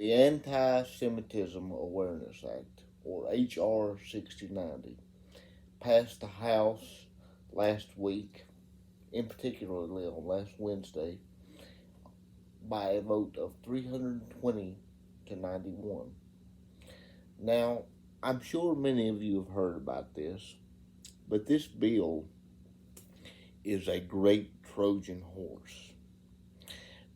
The Anti-Semitism Awareness Act, or H.R. 6090, passed the House last week, in particularly on last Wednesday, by a vote of 320 to 91. Now, I'm sure many of you have heard about this, but this bill is a great Trojan horse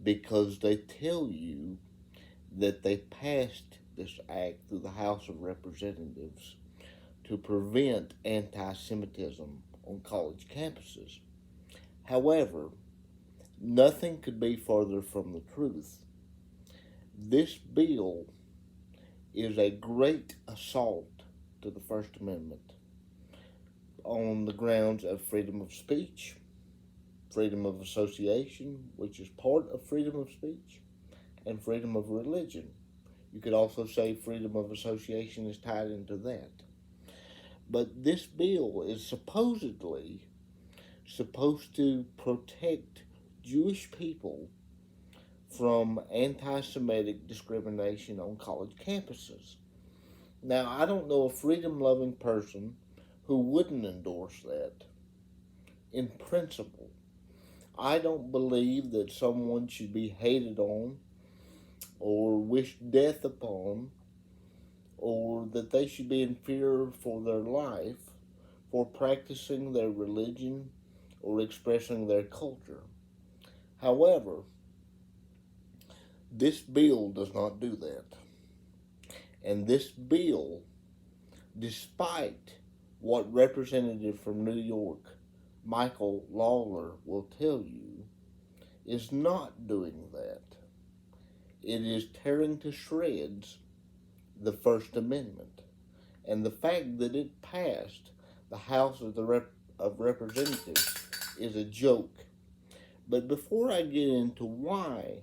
because they tell you that they passed this act through the House of Representatives to prevent anti Semitism on college campuses. However, nothing could be further from the truth. This bill is a great assault to the First Amendment on the grounds of freedom of speech, freedom of association, which is part of freedom of speech, and freedom of religion. You could also say freedom of association is tied into that. But this bill is supposedly supposed to protect Jewish people from anti-Semitic discrimination on college campuses. Now, I don't know a freedom-loving person who wouldn't endorse that in principle. I don't believe that someone should be hated on or wished death upon, or that they should be in fear for their life for practicing their religion or expressing their culture. However, this bill does not do that. And this bill, despite what Representative from New York, Michael Lawler, will tell you, is not doing that. It is tearing to shreds the First Amendment. And the fact that it passed the House of Representatives is a joke. But before I get into why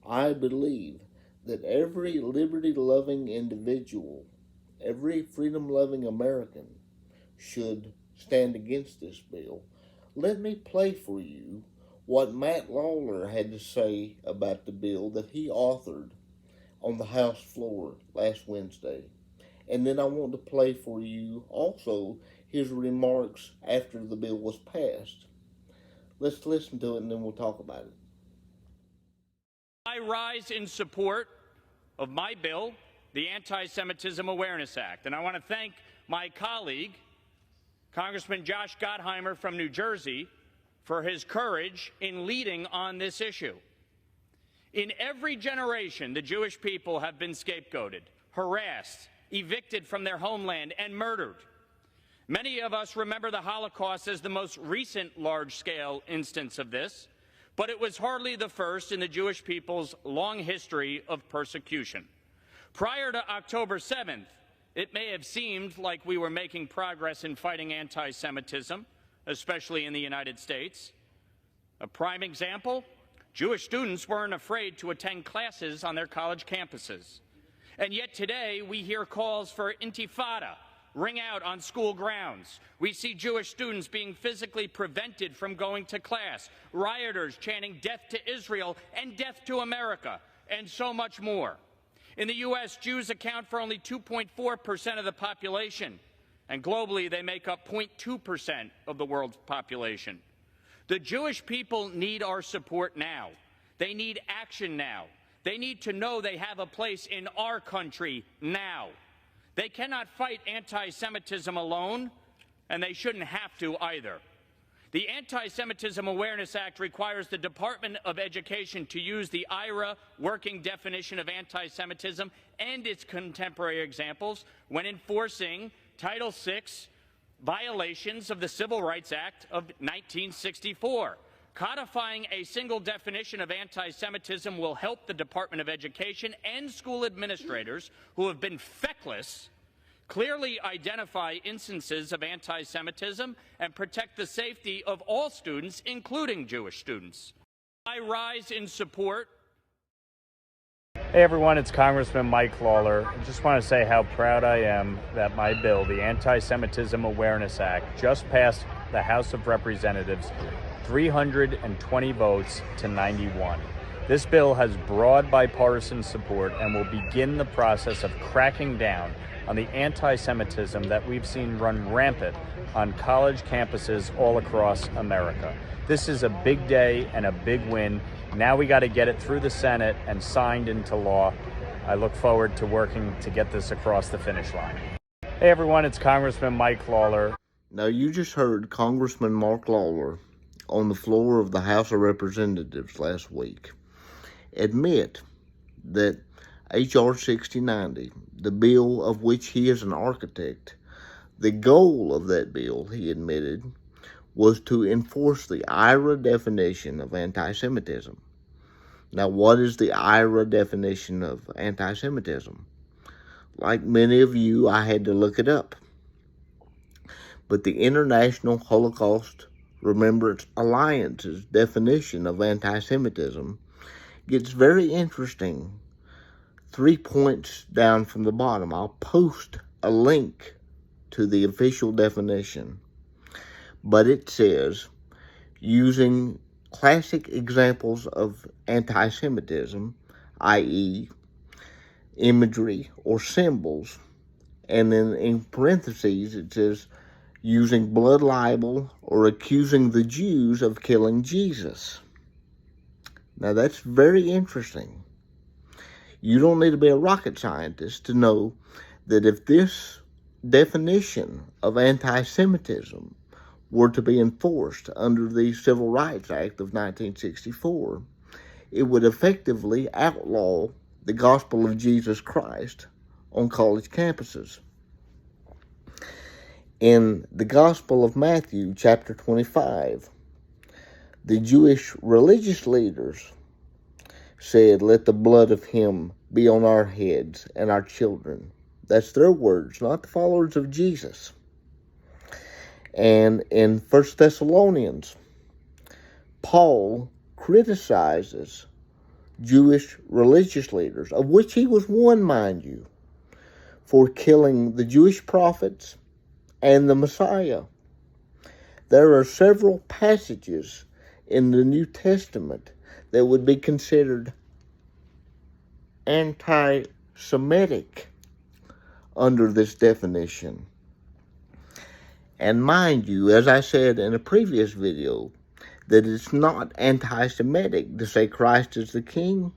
I believe that every liberty-loving individual, every freedom-loving American should stand against this bill, let me play for you what Matt Lawler had to say about the bill that he authored on the House floor last Wednesday. And then I want to play for you also his remarks after the bill was passed. Let's listen to it and then we'll talk about it. I rise in support of my bill, the Anti-Semitism Awareness Act. And I want to thank my colleague, Congressman Josh Gottheimer from New Jersey, for his courage in leading on this issue. In every generation, the Jewish people have been scapegoated, harassed, evicted from their homeland, and murdered. Many of us remember the Holocaust as the most recent large-scale instance of this, but it was hardly the first in the Jewish people's long history of persecution. Prior to October 7th, it may have seemed like we were making progress in fighting anti-Semitism, especially in the United States. A prime example, Jewish students weren't afraid to attend classes on their college campuses. And yet today, we hear calls for intifada ring out on school grounds. We see Jewish students being physically prevented from going to class, rioters chanting death to Israel and death to America, and so much more. In the U.S., Jews account for only 2.4% of the population, and globally they make up 0.2% of the world's population. The Jewish people need our support now. They need action now. They need to know they have a place in our country now. They cannot fight anti-Semitism alone, and they shouldn't have to either. The Anti-Semitism Awareness Act requires the Department of Education to use the IRA working definition of anti-Semitism and its contemporary examples when enforcing Title VI violations of the Civil Rights Act of 1964. Codifying a single definition of anti-Semitism will help the Department of Education and school administrators who have been feckless clearly identify instances of anti-Semitism and protect the safety of all students, including Jewish students. I rise in support. Hey everyone, it's Congressman Mike Lawler. I just want to say how proud I am that my bill, the Anti-Semitism Awareness Act, just passed the House of Representatives, 320 votes to 91. This bill has broad bipartisan support and will begin the process of cracking down on the anti-Semitism that we've seen run rampant on college campuses all across America. This is a big day and a big win. Now we got to get it through the Senate and signed into law. I look forward to working to get this across the finish line. Hey everyone, it's Congressman Mike Lawler. Now, you just heard Congressman Mark Lawler on the floor of the House of Representatives last week admit that H.R. 6090, the bill of which he is an architect, the goal of that bill, he admitted, was to enforce the IRA definition of anti-Semitism. Now, what is the IRA definition of anti-Semitism? Like many of you, I had to look it up. But the International Holocaust Remembrance Alliance's definition of anti-Semitism gets very interesting 3 points down from the bottom. I'll post a link to the official definition. But it says, using classic examples of anti-Semitism, i.e., imagery or symbols, and then in parentheses it says, using blood libel or accusing the Jews of killing Jesus. Now that's very interesting. You don't need to be a rocket scientist to know that if this definition of anti-Semitism were to be enforced under the Civil Rights Act of 1964, it would effectively outlaw the gospel of Jesus Christ on college campuses. In the Gospel of Matthew, chapter 25, the Jewish religious leaders said, "Let the blood of him be on our heads and our children." That's their words, not the followers of Jesus. And in 1 Thessalonians, Paul criticizes Jewish religious leaders, of which he was one, mind you, for killing the Jewish prophets and the Messiah. There are several passages in the New Testament that would be considered anti-Semitic under this definition. And mind you, as I said in a previous video, that it's not anti-Semitic to say Christ is the King.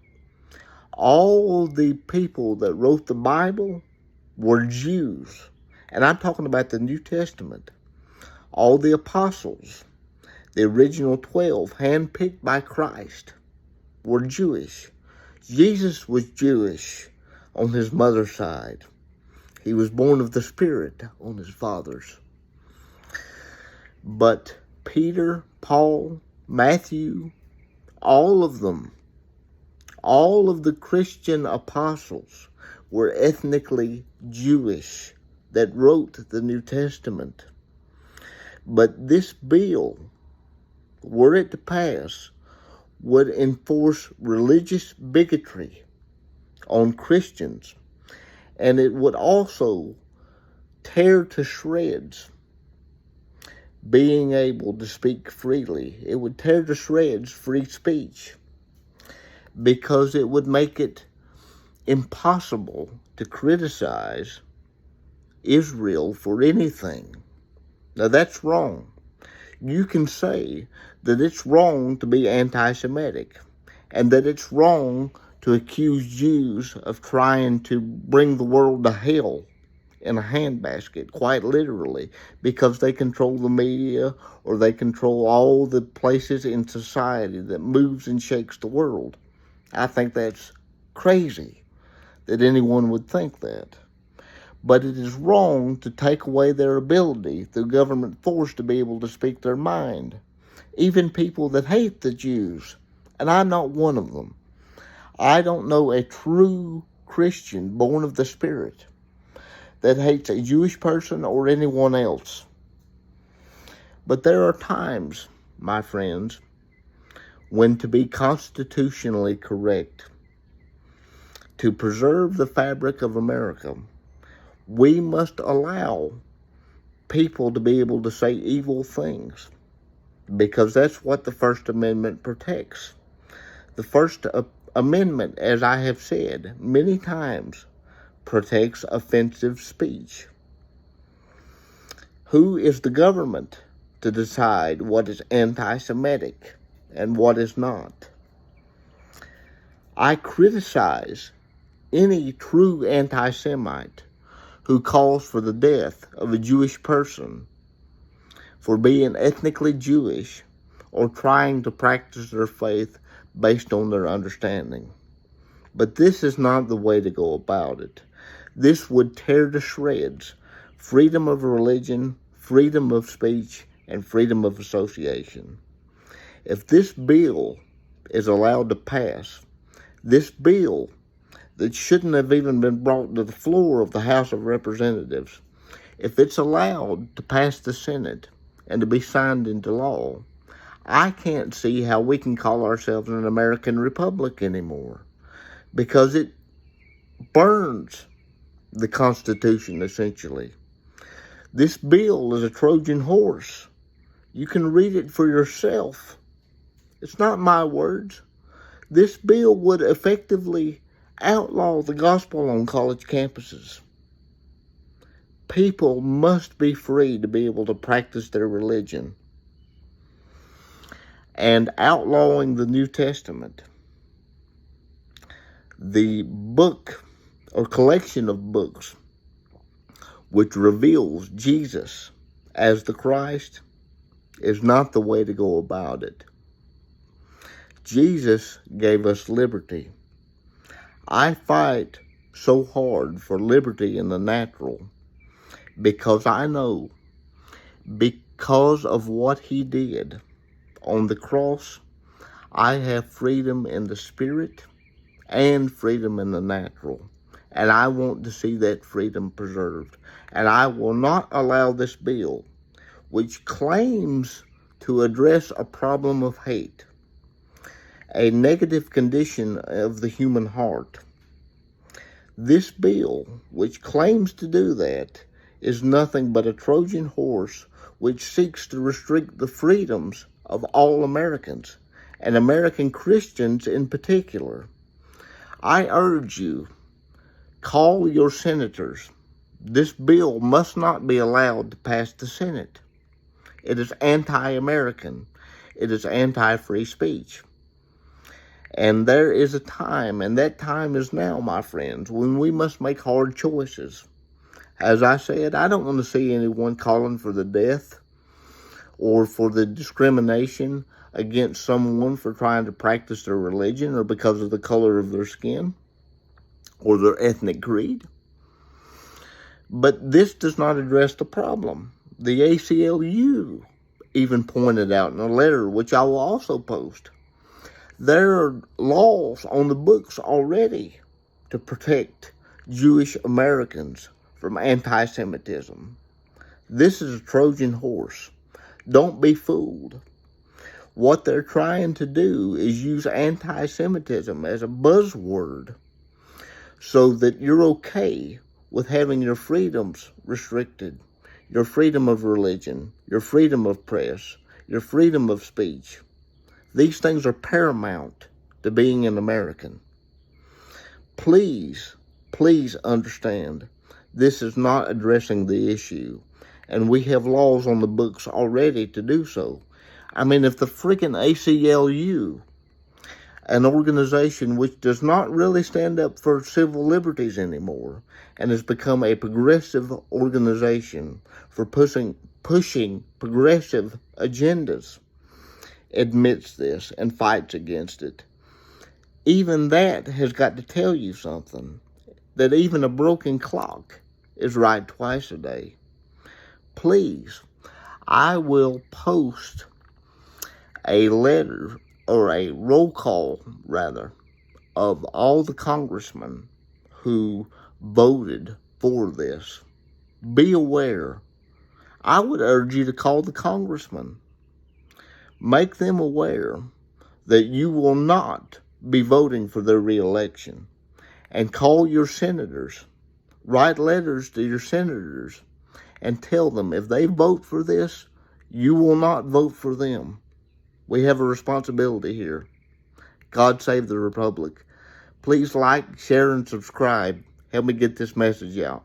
All the people that wrote the Bible were Jews. And I'm talking about the New Testament. All the apostles, the original 12, handpicked by Christ, were Jewish. Jesus was Jewish on his mother's side. He was born of the Spirit on his father's. But Peter, Paul, Matthew, all of them, all of the Christian apostles were ethnically Jewish that wrote the New Testament. But this bill, were it to pass, would enforce religious bigotry on Christians, and it would also tear to shreds being able to speak freely. It would tear to shreds free speech, because it would make it impossible to criticize Israel for anything. Now that's wrong. You can say that it's wrong to be anti-Semitic, and that it's wrong to accuse Jews of trying to bring the world to hell in a handbasket, quite literally, because they control the media or they control all the places in society that moves and shakes the world. I think that's crazy that anyone would think that. But it is wrong to take away their ability through government force to be able to speak their mind. Even people that hate the Jews, and I'm not one of them. I don't know a true Christian born of the Spirit that hates a Jewish person or anyone else. But there are times, my friends, when to be constitutionally correct, to preserve the fabric of America, we must allow people to be able to say evil things, because that's what the First Amendment protects. The First Amendment, as I have said many times, protects offensive speech. Who is the government to decide what is anti-Semitic and what is not? I criticize any true anti-Semite who calls for the death of a Jewish person for being ethnically Jewish or trying to practice their faith based on their understanding. But this is not the way to go about it. This would tear to shreds freedom of religion, freedom of speech, and freedom of association. If this bill is allowed to pass, this bill that shouldn't have even been brought to the floor of the House of Representatives, if it's allowed to pass the Senate and to be signed into law, I can't see how we can call ourselves an American republic anymore, because it burns the Constitution, essentially. This bill is a Trojan horse. You can read it for yourself. It's not my words. This bill would effectively outlaw the gospel on college campuses. People must be free to be able to practice their religion. And outlawing the New Testament, the book or collection of books which reveals Jesus as the Christ, is not the way to go about it. Jesus gave us liberty. I fight so hard for liberty in the natural because I know, because of what he did on the cross, I have freedom in the spirit and freedom in the natural. And I want to see that freedom preserved. And I will not allow this bill, which claims to address a problem of hate, a negative condition of the human heart. This bill, which claims to do that, is nothing but a Trojan horse which seeks to restrict the freedoms of all Americans, and American Christians in particular. I urge you, call your senators. This bill must not be allowed to pass the Senate. It is anti-American. It is anti-free speech. And there is a time, and that time is now, my friends, when we must make hard choices. As I said, I don't want to see anyone calling for the death or for the discrimination against someone for trying to practice their religion or because of the color of their skin or their ethnic creed. But this does not address the problem. The ACLU even pointed out in a letter, which I will also post, there are laws on the books already to protect Jewish Americans from anti-Semitism. This is a Trojan horse. Don't be fooled. What they're trying to do is use anti-Semitism as a buzzword so that you're okay with having your freedoms restricted, your freedom of religion, your freedom of press, your freedom of speech. These things are paramount to being an American. Please, please understand, this is not addressing the issue, and we have laws on the books already to do so. I mean, if the freaking ACLU, an organization which does not really stand up for civil liberties anymore and has become a progressive organization for pushing progressive agendas, admits this and fights against it, even that has got to tell you something, that even a broken clock is right twice a day. Please, I will post a letter, or a roll call, rather, of all the congressmen who voted for this. Be aware. I would urge you to call the congressmen. Make them aware that you will not be voting for their reelection. And call your senators. Write letters to your senators and tell them if they vote for this, you will not vote for them. We have a responsibility here. God save the Republic. Please like, share, and subscribe. Help me get this message out.